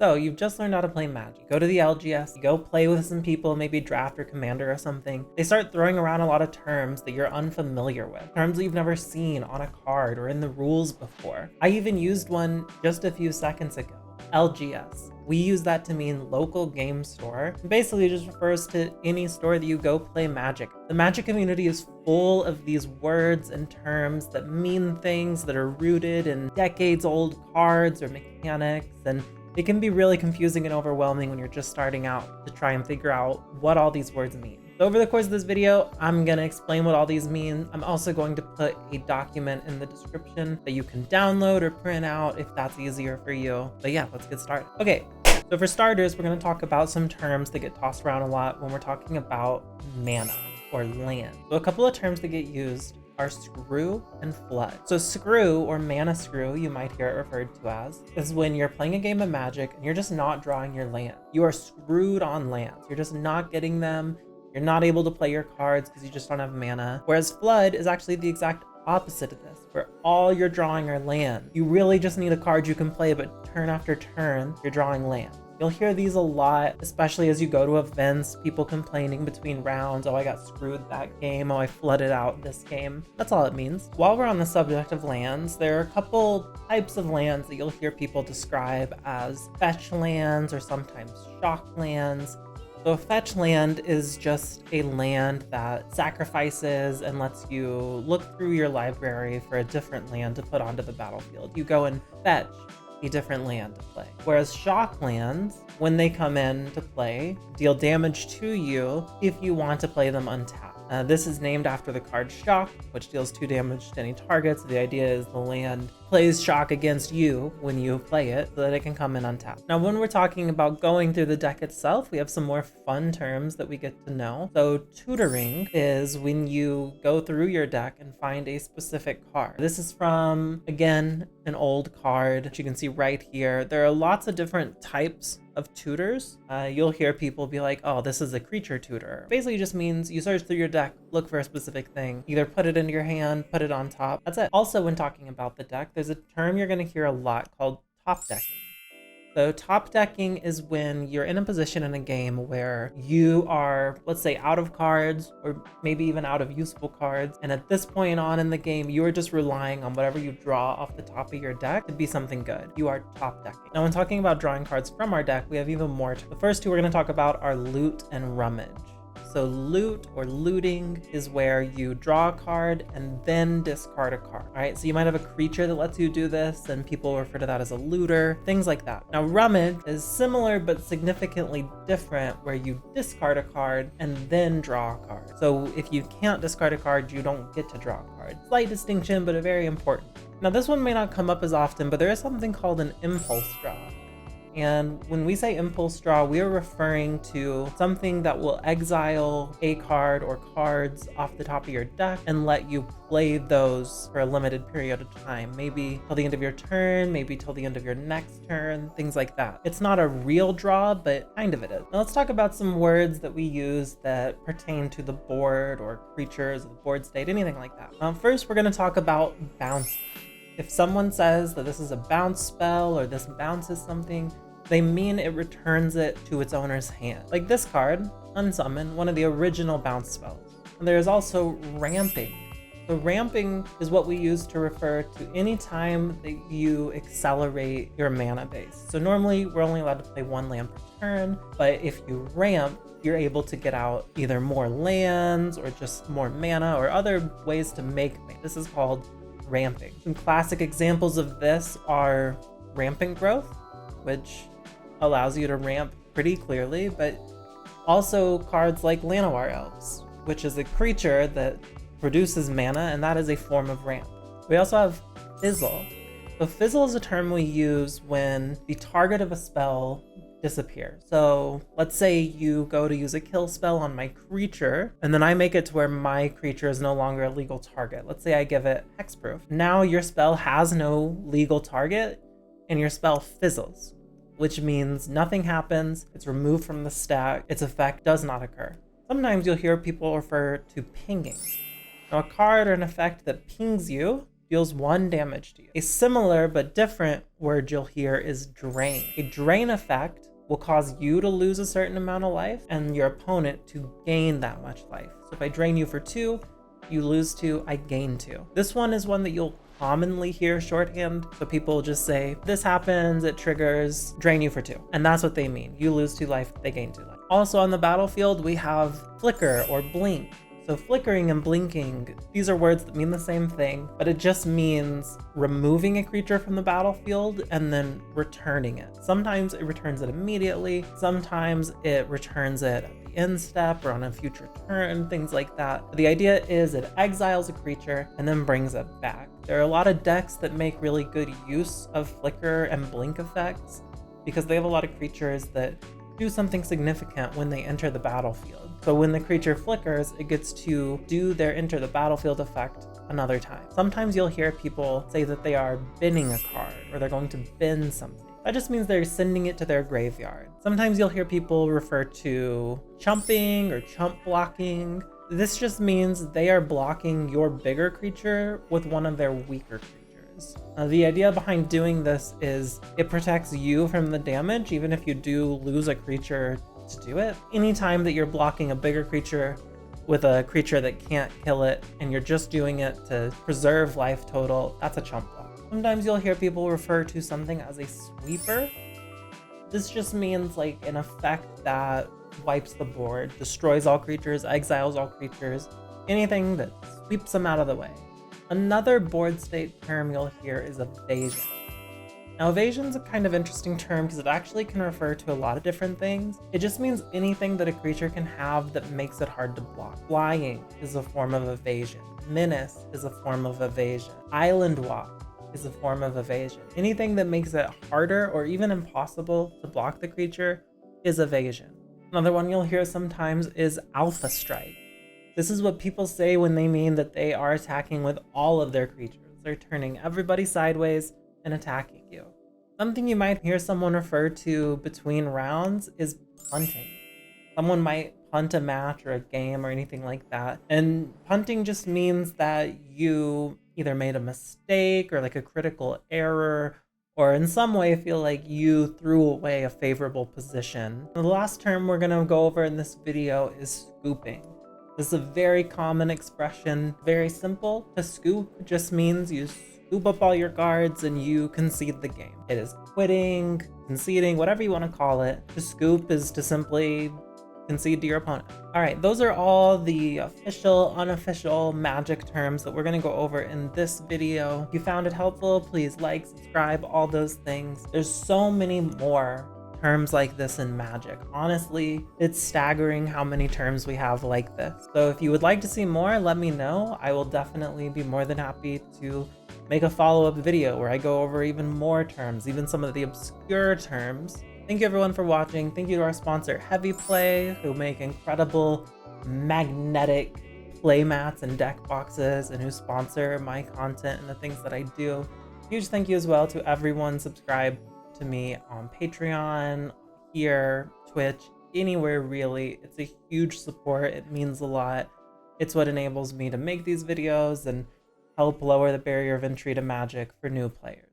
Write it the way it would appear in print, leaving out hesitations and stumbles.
So you've just learned how to play Magic. Go to the LGS, you go play with some people, maybe draft or commander or something. They start throwing around a lot of terms that you're unfamiliar with, terms that you've never seen on a card or in the rules before. I even used one just a few seconds ago, LGS. We use that to mean local game store. It basically just refers to any store that you go play Magic. The Magic community is full of these words and terms that mean things that are rooted in decades old cards or mechanics, and it can be really confusing and overwhelming when you're just starting out to try and figure out what all these words mean. So over the course of this video, I'm gonna explain what all these mean. I'm also going to put a document in the description that you can download or print out if that's easier for you. But yeah, let's get started. Okay, so for starters, we're gonna talk about some terms that get tossed around a lot when we're talking about mana or land. So a couple of terms that get used are screw and flood. So screw, or mana screw, you might hear it referred to as, is when you're playing a game of Magic and you're just not drawing your land. You are screwed on lands. You're just not getting them. You're not able to play your cards because you just don't have mana. Whereas flood is actually the exact opposite of this, where all you're drawing are land. You really just need a card you can play, but turn after turn, you're drawing land. You'll hear these a lot, especially as you go to events, people complaining between rounds, oh, I got screwed that game, oh, I flooded out this game. That's all it means. While we're on the subject of lands, there are a couple types of lands that you'll hear people describe as fetch lands or sometimes shock lands. So a fetch land is just a land that sacrifices and lets you look through your library for a different land to put onto the battlefield. You go and fetch a different land to play. Whereas shock lands, when they come in to play, deal damage to you if you want to play them untapped. This is named after the card Shock, which deals 2 damage to any target. So the idea is the land plays Shock against you when you play it so that it can come in untapped. Now, when we're talking about going through the deck itself, we have some more fun terms that we get to know. So tutoring is when you go through your deck and find a specific card. This is from, again, an old card that you can see right here. There are lots of different types of tutors. You'll hear people be like, oh, this is a creature tutor. Basically just means you search through your deck, look for a specific thing, either put it into your hand, put it on top. That's it. Also, when talking about the deck, there's a term you're going to hear a lot called top decking. So top decking is when you're in a position in a game where you are, let's say, out of cards or maybe even out of useful cards. And at this point on in the game, you are just relying on whatever you draw off the top of your deck to be something good. You are top decking. Now, when talking about drawing cards from our deck, we have even more. The first two we're going to talk about are loot and rummage. So loot or looting is where you draw a card and then discard a card. All right, so you might have a creature that lets you do this, and people refer to that as a looter, things like that. Now rummage is similar but significantly different, where you discard a card and then draw a card. So if you can't discard a card, you don't get to draw a card. Slight distinction, but a very important. Now this one may not come up as often, but there is something called an impulse draw. And when we say impulse draw, we are referring to something that will exile a card or cards off the top of your deck and let you play those for a limited period of time. Maybe till the end of your turn, maybe till the end of your next turn, things like that. It's not a real draw, but kind of it is. Now let's talk about some words that we use that pertain to the board or creatures, or the board state, anything like that. First, we're going to talk about bounce. If someone says that this is a bounce spell or this bounces something, they mean it returns it to its owner's hand. Like this card, Unsummon, one of the original bounce spells. And there is also ramping. So ramping is what we use to refer to any time that you accelerate your mana base. So normally we're only allowed to play 1 land per turn, but if you ramp, you're able to get out either more lands or just more mana or other ways to make mana. This is called ramping. Some classic examples of this are rampant growth, which allows you to ramp pretty clearly, but also cards like Llanowar Elves, which is a creature that produces mana, and that is a form of ramp. We also have fizzle. So fizzle is a term we use when the target of a spell disappears. So let's say you go to use a kill spell on my creature, and then I make it to where my creature is no longer a legal target. Let's say I give it hexproof. Now your spell has no legal target, and your spell fizzles, which means nothing happens, it's removed from the stack, its effect does not occur. Sometimes you'll hear people refer to pinging. Now a card or an effect that pings you deals 1 damage to you. A similar but different word you'll hear is drain. A drain effect will cause you to lose a certain amount of life and your opponent to gain that much life. So if I drain you for 2, you lose 2, I gain 2. This one is one that you'll commonly hear shorthand. So people just say, this happens, it triggers, drain you for 2. And that's what they mean. You lose 2 life, they gain 2 life. Also on the battlefield, we have flicker or blink. So flickering and blinking, these are words that mean the same thing, but it just means removing a creature from the battlefield and then returning it. Sometimes it returns it immediately, sometimes it returns it at the end step or on a future turn, things like that. But the idea is it exiles a creature and then brings it back. There are a lot of decks that make really good use of flicker and blink effects because they have a lot of creatures that do something significant when they enter the battlefield. So when the creature flickers, it gets to do their enter the battlefield effect another time. Sometimes you'll hear people say that they are binning a card or they're going to bin something. That just means they're sending it to their graveyard. Sometimes you'll hear people refer to chumping or chump blocking. This just means they are blocking your bigger creature with one of their weaker creatures. The idea behind doing this is it protects you from the damage, even if you do lose a creature to do it. Anytime that you're blocking a bigger creature with a creature that can't kill it and you're just doing it to preserve life total, that's a chump block. Sometimes you'll hear people refer to something as a sweeper. This just means like an effect that wipes the board, destroys all creatures, exiles all creatures, anything that sweeps them out of the way. Another board state term you'll hear is evasion. Now, evasion is a kind of interesting term because it actually can refer to a lot of different things. It just means anything that a creature can have that makes it hard to block. Flying is a form of evasion. Menace is a form of evasion. Island walk is a form of evasion. Anything that makes it harder or even impossible to block the creature is evasion. Another one you'll hear sometimes is alpha strike. This is what people say when they mean that they are attacking with all of their creatures. They're turning everybody sideways and attacking you. Something you might hear someone refer to between rounds is punting. Someone might punt a match or a game or anything like that. And punting just means that you either made a mistake or like a critical error or in some way feel like you threw away a favorable position. The last term we're gonna go over in this video is scooping. This is a very common expression, very simple. To scoop just means you scoop up all your cards and you concede the game. It is quitting, conceding, whatever you want to call it. To scoop is to simply concede to your opponent. All right, those are all the official, unofficial Magic terms that we're going to go over in this video. If you found it helpful, please like, subscribe, all those things. There's so many more terms like this in Magic. Honestly, it's staggering how many terms we have like this. So if you would like to see more, let me know. I will definitely be more than happy to make a follow-up video where I go over even more terms, even some of the obscure terms. Thank you everyone for watching. Thank you to our sponsor Heavy Play, who make incredible magnetic play mats and deck boxes and who sponsor my content and the things that I do. Huge thank you as well to everyone subscribed to me on Patreon, here, Twitch, anywhere really. It's a huge support. It means a lot. It's what enables me to make these videos and help lower the barrier of entry to Magic for new players.